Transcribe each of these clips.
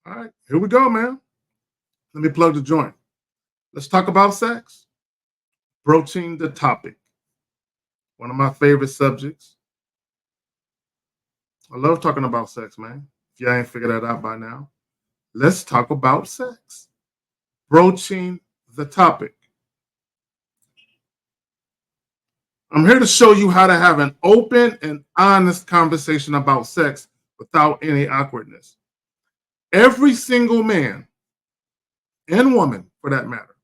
All right, here we go, man. Let me plug the joint. Let's talk about sex. Broaching the topic. One of my favorite subjects. I love talking about sex, man. If you ain't figured that out by now, let's talk about sex. Broaching the topic. I'm here to show you how to have an open and honest conversation about sex without any awkwardness. Every single man and woman, for that matter,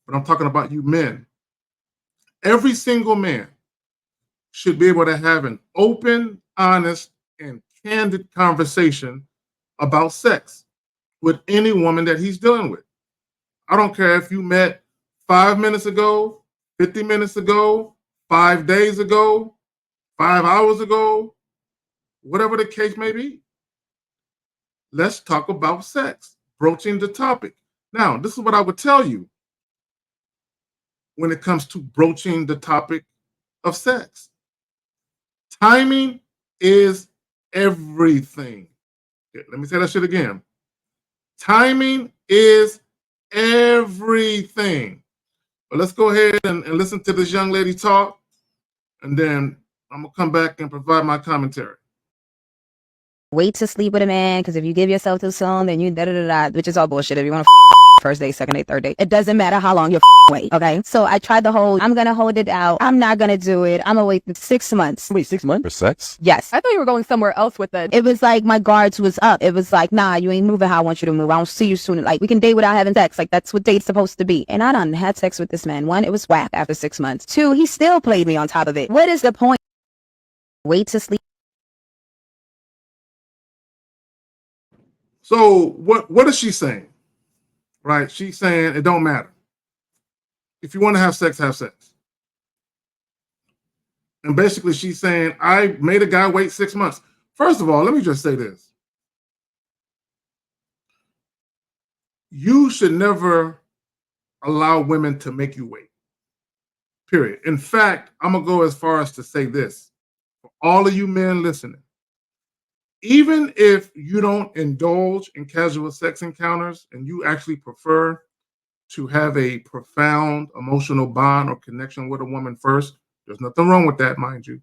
but I'm talking about you men, every single man should be able to have an open, honest, and candid conversation about sex with any woman that he's dealing with. I don't care if you met 5 minutes ago, 50 minutes ago, 5 days ago, 5 hours ago, whatever the case may be. Let's talk about sex, broaching the topic. Now, this is what I would tell you when it comes to broaching the topic of sex. Timing is everything. Let me say that shit again. Timing is everything. But let's go ahead and listen to this young lady talk, and then I'm going to come back and provide my commentary. Wait to sleep with a man, because if you give yourself too soon, then you da-da-da-da, which is all bullshit. If you want to first date, second date, third date, it doesn't matter how long you're wait, okay? So I tried the whole, I'm going to hold it out. I'm not going to do it. I'm going to wait 6 months. Wait, 6 months? For sex? Yes. I thought you were going somewhere else with it. It was like my guards was up. It was like, nah, you ain't moving how I want you to move. I don't see you soon. Like, we can date without having sex. Like, that's what date's supposed to be. And I done had sex with this man. 1, it was whack after 6 months. 2, he still played me on top of it. What is the point? Wait to sleep. So what is she saying? Right? She's saying it don't matter. If you want to have sex, have sex. And basically she's saying, I made a guy wait 6 months. First of all, let me just say this. You should never allow women to make you wait. Period. In fact, I'm going to go as far as to say this. For all of you men listening, even if you don't indulge in casual sex encounters and you actually prefer to have a profound emotional bond or connection with a woman first, there's nothing wrong with that, mind you.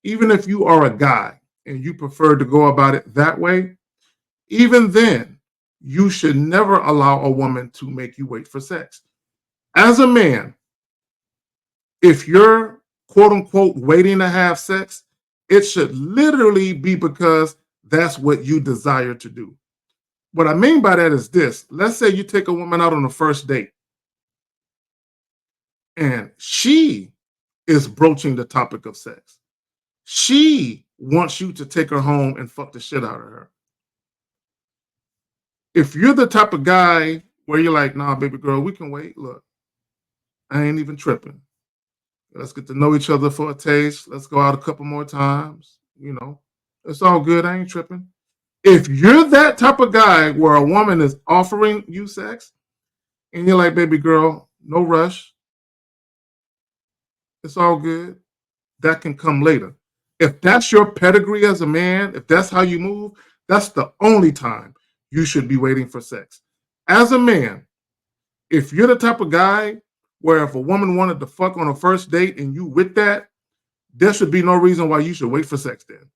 Even if you are a guy and you prefer to go about it that way, even then, you should never allow a woman to make you wait for sex. As a man, if you're quote unquote waiting to have sex, it should literally be because that's what you desire to do. What I mean by that is this. Let's say you take a woman out on a first date and she is broaching the topic of sex. She wants you to take her home and fuck the shit out of her. If you're the type of guy where you're like, nah, baby girl, we can wait. Look, I ain't even tripping. Let's get to know each other for a taste. Let's go out a couple more times. You know, it's all good. I ain't tripping. If you're that type of guy where a woman is offering you sex and you're like, baby girl, no rush. It's all good. That can come later. If that's your pedigree as a man, if that's how you move, that's the only time you should be waiting for sex. As a man, if you're the type of guy where if a woman wanted to fuck on a first date and you with that, there should be no reason why you should wait for sex then.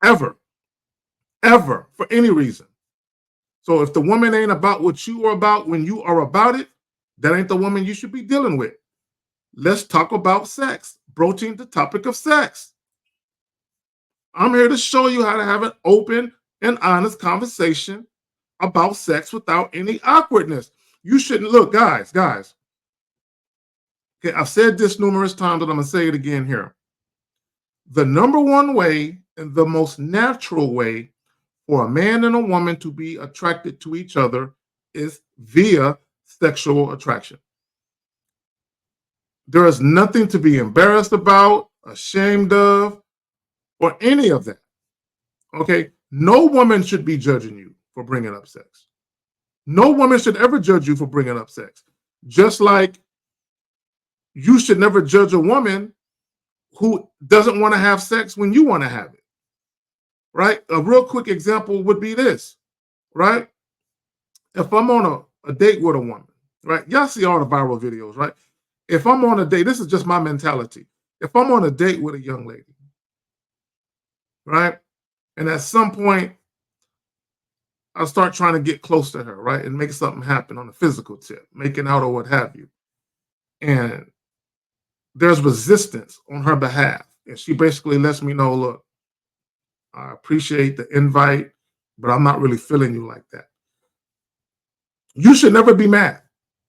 Ever, for any reason. So if the woman ain't about what you are about when you are about it, that ain't the woman you should be dealing with. Let's talk about sex, broaching the topic of sex. I'm here to show you how to have an open and honest conversation about sex without any awkwardness. You shouldn't, look, guys. Okay, I've said this numerous times, but I'm going to say it again here. The number one way and the most natural way for a man and a woman to be attracted to each other is via sexual attraction. There is nothing to be embarrassed about, ashamed of, or any of that. Okay? No woman should be judging you for bringing up sex. No woman should ever judge you for bringing up sex. Just like you should never judge a woman who doesn't want to have sex when you want to have it. Right? A real quick example would be this, right? if I'm on a date with a woman, right? Y'all see all the viral videos, right? If I'm on a date, this is just my mentality. If I'm on a date with a young lady, right? And at some point, I'll start trying to get close to her, right? And make something happen on a physical tip, making out or what have you. And there's resistance on her behalf. And she basically lets me know, look, I appreciate the invite, but I'm not really feeling you like that. You should never be mad.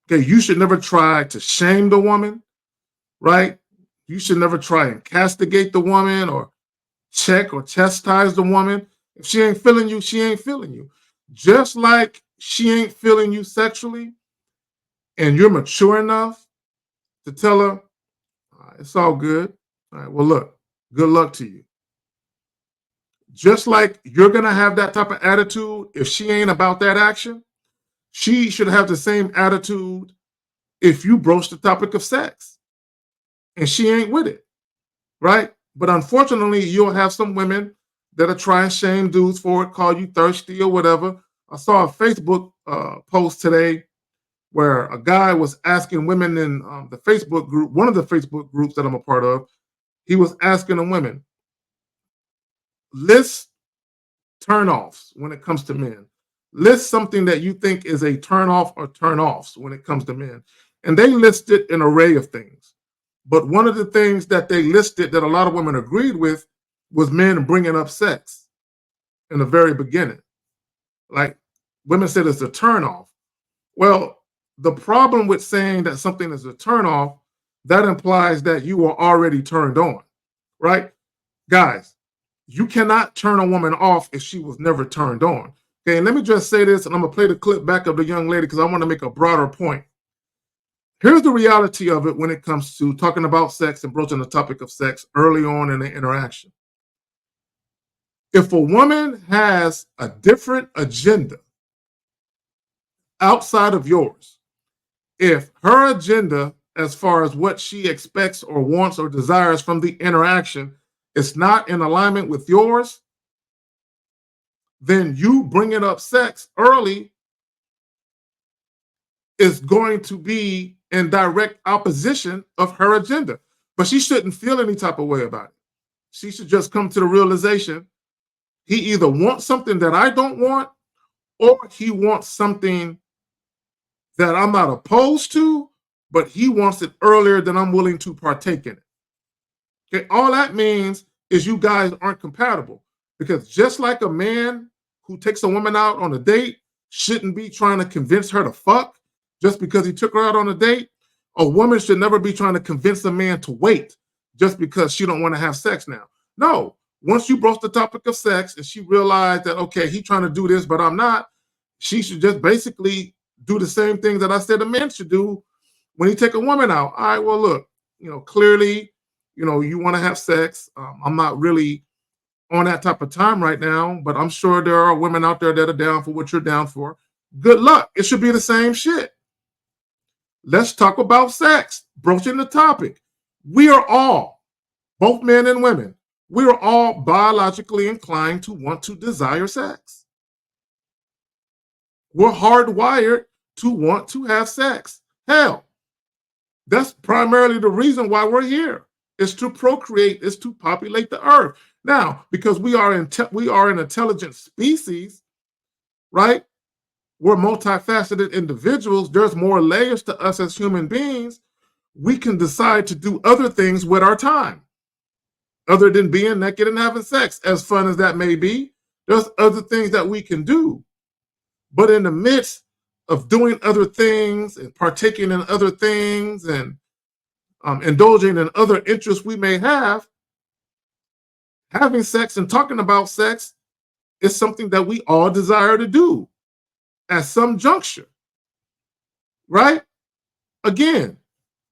Okay, you should never try to shame the woman, right? You should never try and castigate the woman or check or chastise the woman. If she ain't feeling you, she ain't feeling you. Just like she ain't feeling you sexually, and you're mature enough to tell her, it's all good. All right, well, look, good luck to you. Just like you're going to have that type of attitude if she ain't about that action, she should have the same attitude if you broach the topic of sex and she ain't with it, right? But unfortunately, you'll have some women that'll try and shame dudes for it, call you thirsty or whatever. I saw a Facebook post today where a guy was asking women in the Facebook group, one of the Facebook groups that I'm a part of, he was asking the women, list turnoffs when it comes to men. List something that you think is a turnoff or turnoffs when it comes to men. And they listed an array of things. But one of the things that they listed that a lot of women agreed with was men bringing up sex in the very beginning. Like women said it's a turnoff. Well, the problem with saying that something is a turnoff, that implies that you are already turned on, right? Guys, you cannot turn a woman off if she was never turned on. Okay, and let me just say this, and I'm going to play the clip back of the young lady because I want to make a broader point. Here's the reality of it when it comes to talking about sex and broaching the topic of sex early on in the interaction. If a woman has a different agenda outside of yours, if her agenda as far as what she expects or wants or desires from the interaction is not in alignment with yours, then you bringing up sex early is going to be in direct opposition of her agenda. But she shouldn't feel any type of way about it. She should just come to the realization he either wants something that I don't want, or he wants something that I'm not opposed to, but he wants it earlier than I'm willing to partake in it. Okay, all that means is you guys aren't compatible. Because just like a man who takes a woman out on a date shouldn't be trying to convince her to fuck just because he took her out on a date, a woman should never be trying to convince a man to wait just because she don't want to have sex now. No, once you broach the topic of sex and she realized that, okay, he's trying to do this, but I'm not, she should just basically do the same thing that I said a man should do when he take a woman out. All right, well, look, clearly, you want to have sex. I'm not really on that type of time right now, but I'm sure there are women out there that are down for what you're down for. Good luck. It should be the same shit. Let's talk about sex. Broaching the topic. We are all, both men and women, we are all biologically inclined to want to desire sex. We're hardwired to want to have sex. Hell, that's primarily the reason why we're here, is to procreate, is to populate the earth. Now, because we are an intelligent species, right? We're multifaceted individuals. There's more layers to us as human beings. We can decide to do other things with our time, other than being naked and having sex. As fun as that may be, there's other things that we can do. But in the midst of doing other things and partaking in other things and indulging in other interests we may have, having sex and talking about sex is something that we all desire to do at some juncture, right? Again,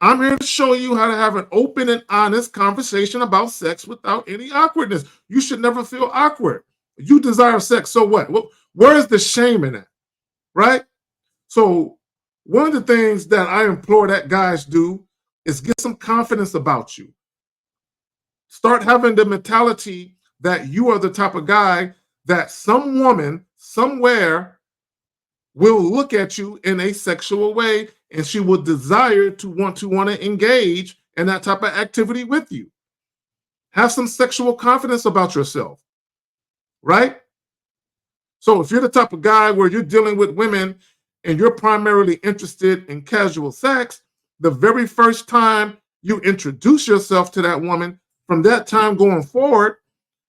I'm here to show you how to have an open and honest conversation about sex without any awkwardness. You should never feel awkward. You desire sex, so what? Where is the shame in that, right? So one of the things that I implore that guys do is get some confidence about you. Start having the mentality that you are the type of guy that some woman somewhere will look at you in a sexual way, and she will desire to want to engage in that type of activity with you. Have some sexual confidence about yourself, right? So if you're the type of guy where you're dealing with women and you're primarily interested in casual sex, the very first time you introduce yourself to that woman, from that time going forward,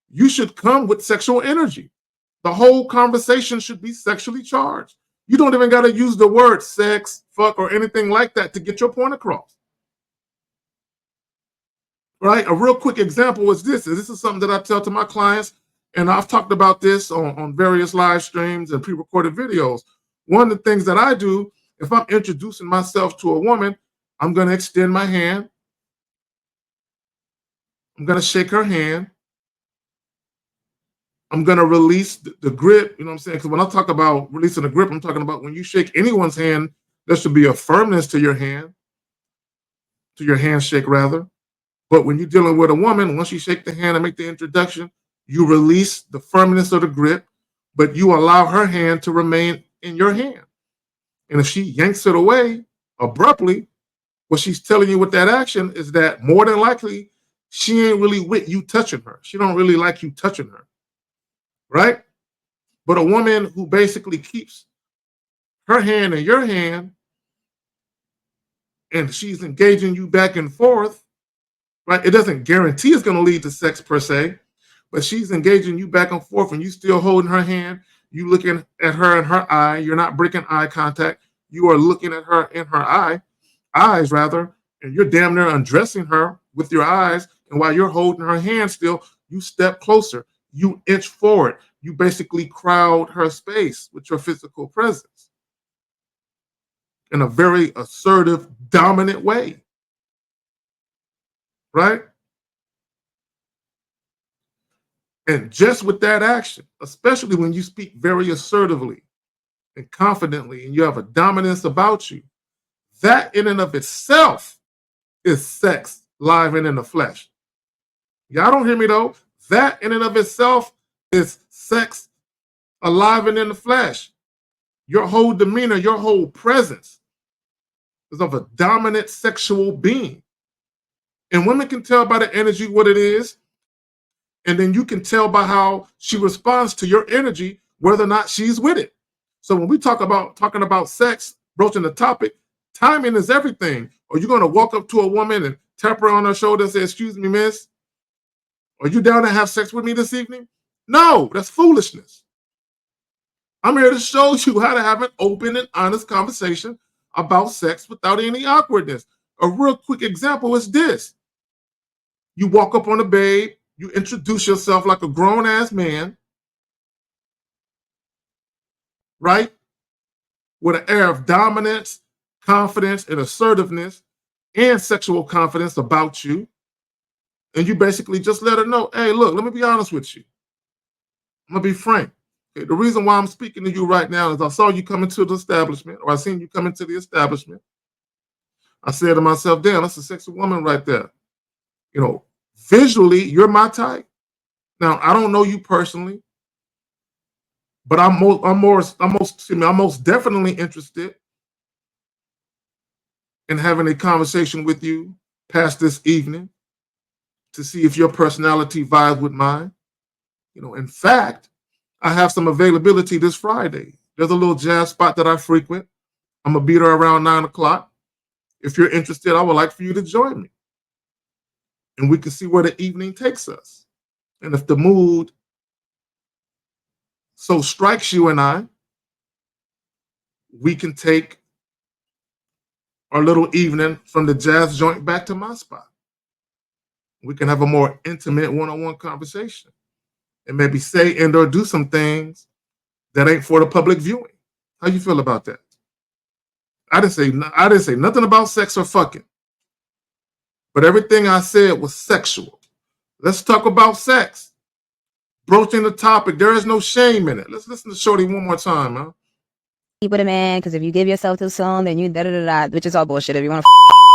you should come with sexual energy. The whole conversation should be sexually charged. You don't even got to use the word sex, fuck, or anything like that to get your point across. Right? A real quick example is this. This is something that I tell to my clients, and I've talked about this on various live streams and pre-recorded videos. One of the things that I do, if I'm introducing myself to a woman, I'm going to extend my hand. I'm going to shake her hand. I'm going to release the grip, you know what I'm saying? Because when I talk about releasing the grip, I'm talking about when you shake anyone's hand, there should be a firmness to your hand, to your handshake rather. But when you're dealing with a woman, once you shake the hand and make the introduction, you release the firmness of the grip, but you allow her hand to remain in your hand. And if she yanks it away abruptly, what she's telling you with that action is that more than likely, she ain't really with you touching her. She don't really like you touching her, right? But a woman who basically keeps her hand in your hand and she's engaging you back and forth, right? It doesn't guarantee it's going to lead to sex per se, but she's engaging you back and forth and you still holding her hand. You looking at her in her eye. You're not breaking eye contact. You are looking at her in her eyes rather, and you're damn near undressing her with your eyes. And while you're holding her hand still, you step closer. You inch forward. You basically crowd her space with your physical presence in a very assertive, dominant way. Right? And just with that action, especially when you speak very assertively and confidently and you have a dominance about you, that in and of itself is sex live and in the flesh. Y'all don't hear me though? That in and of itself is sex alive and in the flesh. Your whole demeanor, your whole presence is of a dominant sexual being. And women can tell by the energy what it is. And then you can tell by how she responds to your energy whether or not she's with it. So when we talking about sex, broaching the topic, timing is everything. Are you going to walk up to a woman and tap her on her shoulder and say, "Excuse me, miss, are you down to have sex with me this evening?" No, that's foolishness. I'm here to show you how to have an open and honest conversation about sex without any awkwardness. A real quick example is this. You walk up on a babe, you introduce yourself like a grown-ass man, right? With an air of dominance, confidence, and assertiveness, and sexual confidence about you. And you basically just let her know, hey, look, let me be honest with you. I'm going to be frank. Okay, the reason why I'm speaking to you right now is I saw you come into the establishment, or I seen you come into the establishment. I said to myself, damn, that's a sexy woman right there. You know, visually, you're my type. Now, I don't know you personally, but I'm most definitely interested in having a conversation with you past this evening to see if your personality vibes with mine. You know, in fact, I have some availability this Friday. There's a little jazz spot that I frequent. I'm gonna be there around 9:00. If you're interested, I would like for you to join me, and we can see where the evening takes us. And if the mood so strikes you and I, we can take our little evening from the jazz joint back to my spot. We can have a more intimate one-on-one conversation and maybe say and or do some things that ain't for the public viewing. How you feel about that? I didn't say nothing about sex or fucking, but everything I said was sexual. Let's talk about sex. Broaching the topic, there is no shame in it. Let's listen to Shorty one more time, man. sleep with a man because if you give yourself too soon, then you which is all bullshit. If you want to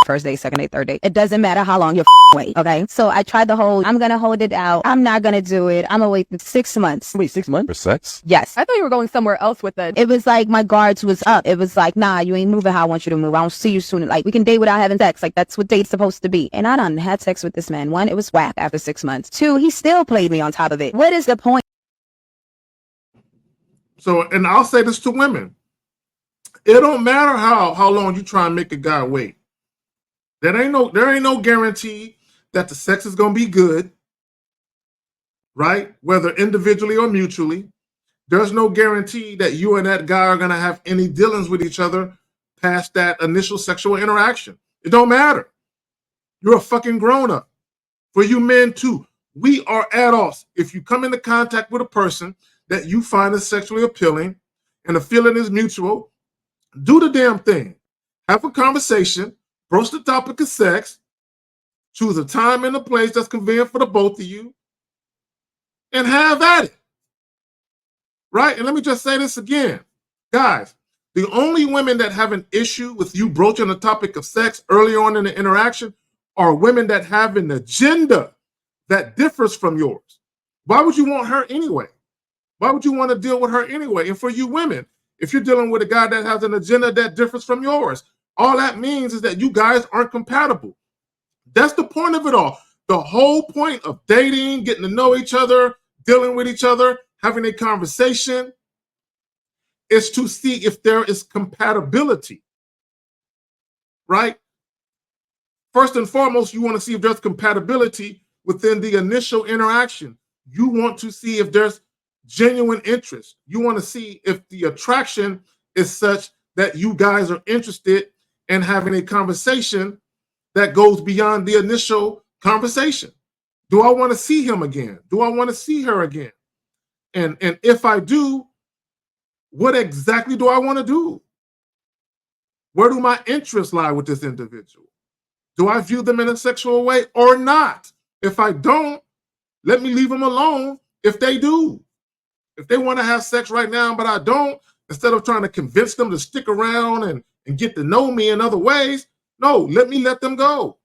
first date, second date, third date, it doesn't matter how long you're wait. Okay, so I tried the whole I'm gonna hold it out. I'm not gonna do it. I'm gonna wait 6 months. Wait, 6 months? For sex? Yes. I thought you were going somewhere else with it. It was like my guards was up. It was like, nah, you ain't moving how I want you to move. I don't see you soon. Like, we can date without having sex. Like, that's what date's supposed to be. And I done had sex with this man. 1, it was whack after 6 months. 2, he still played me on top of it. What is the point? So, and I'll say this to women. It don't matter how long you try and make a guy wait. There ain't no guarantee that the sex is gonna be good, right? Whether individually or mutually. There's no guarantee that you and that guy are gonna have any dealings with each other past that initial sexual interaction. It don't matter. You're a fucking grown-up. For you men too, we are adults. If you come into contact with a person that you find is sexually appealing and the feeling is mutual, do the damn thing. Have a conversation, broach the topic of sex, choose a time and a place that's convenient for the both of you, and have at it. Right? And let me just say this again. Guys, the only women that have an issue with you broaching the topic of sex early on in the interaction are women that have an agenda that differs from yours. Why would you want her anyway? Why would you want to deal with her anyway? And for you women, if you're dealing with a guy that has an agenda that differs from yours, all that means is that you guys aren't compatible. That's the point of it all. The whole point of dating, getting to know each other, dealing with each other, having a conversation is to see if there is compatibility, right? First and foremost, you want to see if there's compatibility within the initial interaction. You want to see if there's genuine interest. You want to see if the attraction is such that you guys are interested in having a conversation that goes beyond the initial conversation. Do I want to see him again? Do I want to see her again? And if I do, what exactly do I want to do? Where do my interests lie with this individual? Do I view them in a sexual way or not? If I don't, let me leave them alone if they do. If they want to have sex right now, but I don't, instead of trying to convince them to stick around and get to know me in other ways, no, let them go.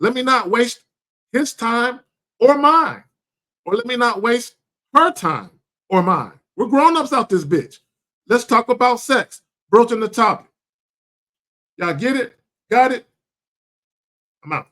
Let me not waste his time or mine. Or let me not waste her time or mine. We're grown-ups out this bitch. Let's talk about sex. Broaching the topic. Y'all get it? Got it? I'm out.